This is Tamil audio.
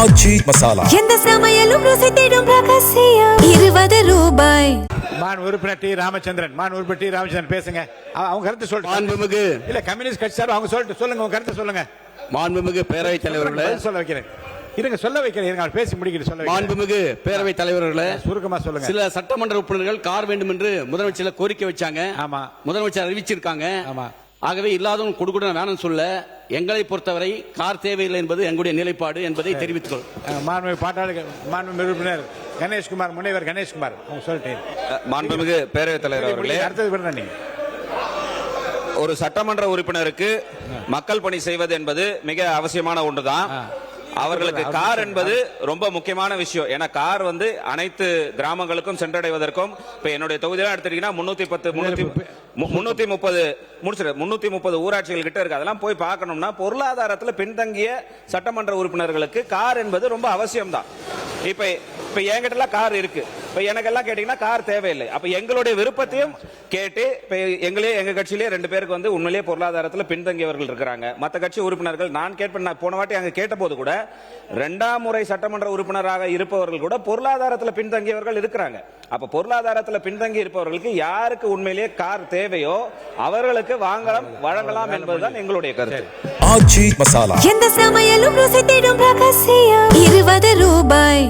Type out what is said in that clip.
ஆச்சி மசாலா. எந்த சமையலும் ருசி தேடும் ரகசியம் 20 ரூபாய். மான் உறுப்பினர் டி. ராமச்சந்திரன், மான் உறுப்பினர் டி. ராமச்சந்திரன் பேசுங்க. அவங்க கருத்து சொல்லுங்க. மாண்புமிகு இல்ல கம்யூனிஸ்ட் கட்சி சார் அவங்க சொல்லுங்க, உங்க கருத்து சொல்லுங்க. மாண்புமிகு பேரவைத் தலைவர்களே, சொல்ல வைக்கிறேன். இருங்க சொல்ல வைக்கிறேன். இருங்க அவர் பேசி முடிக்கிட்டு சொல்ல வைக்கிறேன். மாண்புமிகு பேரவைத் தலைவர்களே, சுருக்கமா சொல்லுங்க. சில சட்டமன்ற உறுப்பினர்கள் கார் வேண்டும் என்று முதலமைச்சர் கோரிக்கை வச்சாங்க. ஆமா, முதலமைச்சர் அறிவிச்சிருக்காங்க. ஆமா. ஆகவே இல்லாதவங்க கொடுக்கணும் வேணும்னு சொல்ல, எங்களை பொறுத்தவரை கார் தேவையில்லை என்பது எங்களுடைய நிலைப்பாடு என்பதை தெரிவித்துக் மாண்புமிகு பாட்டாளி மாண்புமிகு உறுப்பினர் கணேஷ்குமார், முனைவர் கணேஷ்குமார் அவங்க சொல்லிட்டேன். மாண்புமிகு பேரவைத் தலைவர் அவர்களே, அடுத்தது விடுறேன். நீங்க ஒரு சட்டமன்ற உறுப்பினருக்கு மக்கள் பணி செய்வது என்பது மிக அவசியமான ஒன்றுதான். அவர்களுக்கு கார் என்பது ரொம்ப முக்கியமான விஷயம். ஏன்னா கார் வந்து அனைத்து கிராமங்களுக்கும் சென்றடைவதற்கும், இப்ப என்னுடைய தொகுதியெல்லாம் எடுத்துட்டீங்கன்னா 330 ஊராட்சிகள் கிட்ட இருக்கு. அதெல்லாம் போய் பார்க்கணும்னா பொருளாதாரத்தில் பின்தங்கிய சட்டமன்ற உறுப்பினர்களுக்கு கார் என்பது ரொம்ப அவசியம் தான். இப்ப என்கிட்ட கார் இருக்கு. இப்ப எனக்கெல்லாம் கேட்டீங்கன்னா கார் தேவையில்லை. அப்ப எங்களுடைய விருப்பத்தையும் கேட்டு, இப்ப எங்க கட்சியிலே 2 பேருக்கு வந்து உண்மையிலேயே பொருளாதாரத்தில் பின்தங்கியவர்கள் இருக்கிறாங்க. மற்ற கட்சி உறுப்பினர்கள் நான் கேட்பேன். போன வாட்டி அங்க கேட்ட போது கூட 2ஆம் முறை சட்டமன்ற உறுப்பினராக இருப்பவர்கள் கூட பொருளாதாரத்தில் பின்தங்கியவர்கள் இருக்கிறாங்க. அப்ப பொருளாதாரத்தில் பின்தங்கி இருப்பவர்களுக்கு யாருக்கு உண்மையிலேயே கார் தேவையோ அவர்களுக்கு வழங்கலாம் என்பதுதான் எங்களுடைய கருத்து. ஆச்சி மசாலா. எந்த சமையலும் ருசி தேடும் ரகசியம் 20 ரூபாய்.